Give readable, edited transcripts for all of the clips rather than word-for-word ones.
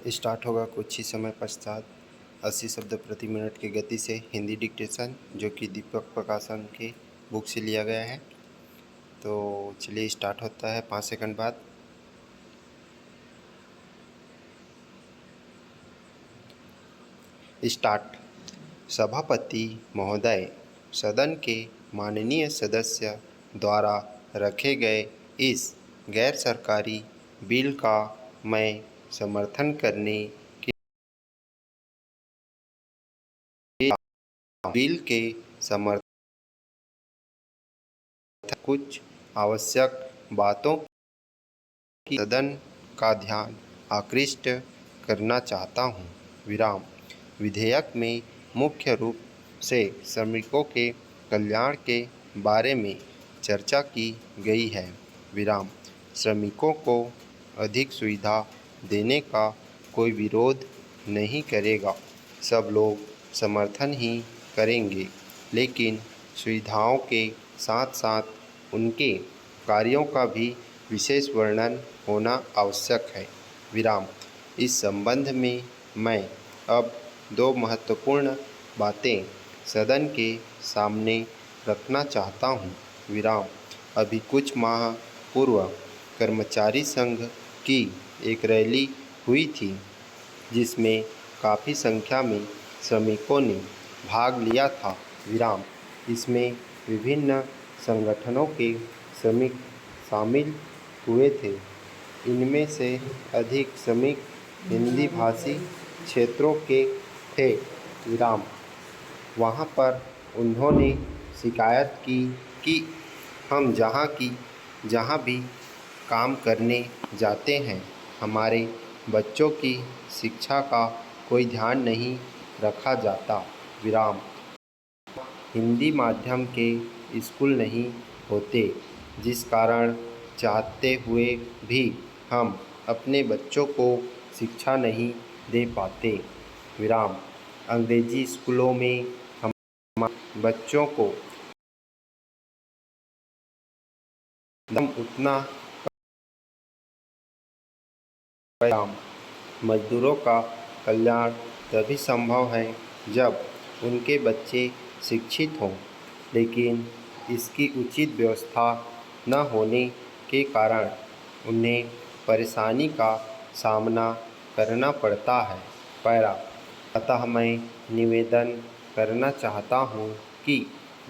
Start होगा कुछ ही समय पश्चात। 80 शब्द प्रति मिनट की गति से हिंदी डिक्टेशन, जो कि दीपक प्रकाशन के बुक से लिया गया है। तो चलिए स्टार्ट होता है 5 सेकंड बाद। स्टार्ट। सभापति महोदय, सदन के माननीय सदस्य द्वारा रखे गए इस गैर सरकारी बिल का मैं समर्थन करने के बिल के समर्थन कुछ आवश्यक बातों की सदन का ध्यान आकृष्ट करना चाहता हूँ। विराम। विधेयक में मुख्य रूप से श्रमिकों के कल्याण के बारे में चर्चा की गई है। विराम। श्रमिकों को अधिक सुविधा देने का कोई विरोध नहीं करेगा, सब लोग समर्थन ही करेंगे, लेकिन सुविधाओं के साथ साथ उनके कार्यों का भी विशेष वर्णन होना आवश्यक है। विराम। इस संबंध में मैं अब 2 महत्वपूर्ण बातें सदन के सामने रखना चाहता हूँ। विराम। अभी कुछ माह पूर्व कर्मचारी संघ की एक रैली हुई थी, जिसमें काफ़ी संख्या में श्रमिकों ने भाग लिया था। विराम। इसमें विभिन्न संगठनों के श्रमिक शामिल हुए थे। इनमें से अधिक श्रमिक हिंदी भाषी क्षेत्रों के थे। विराम। वहाँ पर उन्होंने शिकायत की कि हम जहाँ भी काम करने जाते हैं, हमारे बच्चों की शिक्षा का कोई ध्यान नहीं रखा जाता। विराम। हिंदी माध्यम के स्कूल नहीं होते, जिस कारण चाहते हुए भी हम अपने बच्चों को शिक्षा नहीं दे पाते। विराम। अंग्रेजी स्कूलों में हमारे बच्चों को उतना। विराम। मजदूरों का कल्याण तभी संभव है जब उनके बच्चे शिक्षित हों, लेकिन इसकी उचित व्यवस्था न होने के कारण उन्हें परेशानी का सामना करना पड़ता है। पैरा। अतः मैं निवेदन करना चाहता हूँ कि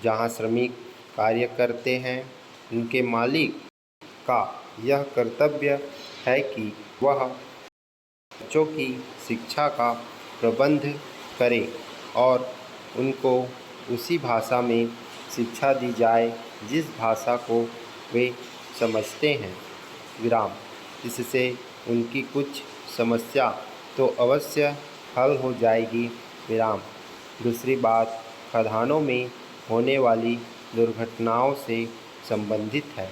जहाँ श्रमिक कार्य करते हैं, उनके मालिक का यह कर्तव्य है कि वह बच्चों की शिक्षा का प्रबंध करें और उनको उसी भाषा में शिक्षा दी जाए जिस भाषा को वे समझते हैं। विराम। इससे उनकी कुछ समस्या तो अवश्य हल हो जाएगी। विराम। दूसरी बात खदानों में होने वाली दुर्घटनाओं से संबंधित है।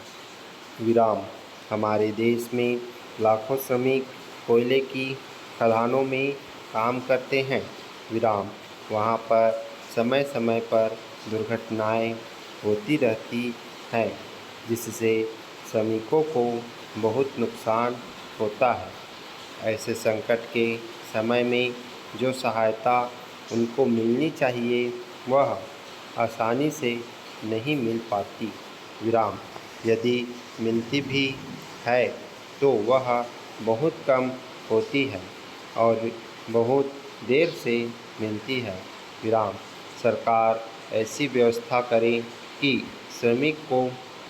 विराम। हमारे देश में लाखों श्रमिक कोयले की खदानों में काम करते हैं। विराम। वहाँ पर समय समय पर दुर्घटनाएं होती रहती हैं, जिससे श्रमिकों को बहुत नुकसान होता है। ऐसे संकट के समय में जो सहायता उनको मिलनी चाहिए, वह आसानी से नहीं मिल पाती। विराम। यदि मिलती भी है तो वह बहुत कम होती है और बहुत देर से मिलती है। विराम। सरकार ऐसी व्यवस्था करे कि श्रमिक को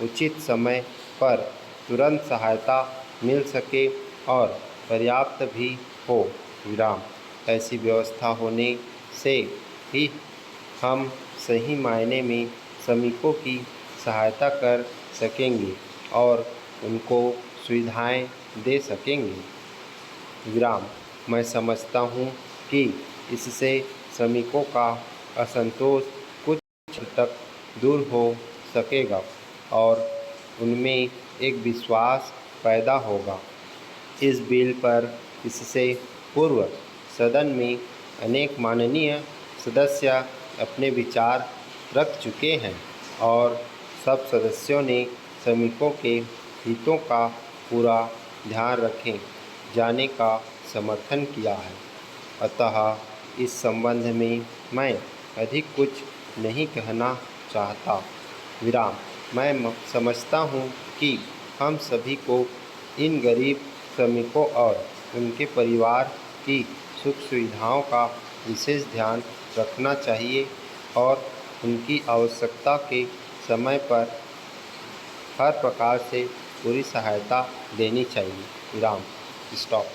उचित समय पर तुरंत सहायता मिल सके और पर्याप्त भी हो। विराम। ऐसी व्यवस्था होने से ही हम सही मायने में श्रमिकों की सहायता कर सकेंगे और उनको सुविधाएं दे सकेंगे। विराम। मैं समझता हूँ कि इससे श्रमिकों का असंतोष कुछ हद तक दूर हो सकेगा और उनमें एक विश्वास पैदा होगा। इस बिल पर इससे पूर्व सदन में अनेक माननीय सदस्य अपने विचार रख चुके हैं और सब सदस्यों ने श्रमिकों के हितों का पूरा ध्यान रखे जाने का समर्थन किया है। अतः इस संबंध में मैं अधिक कुछ नहीं कहना चाहता। विराम। मैं समझता हूँ कि हम सभी को इन गरीब श्रमिकों और उनके परिवार की सुख सुविधाओं का विशेष ध्यान रखना चाहिए और उनकी आवश्यकता के समय पर हर प्रकार से पूरी सहायता देनी चाहिए। विराम। स्टॉप।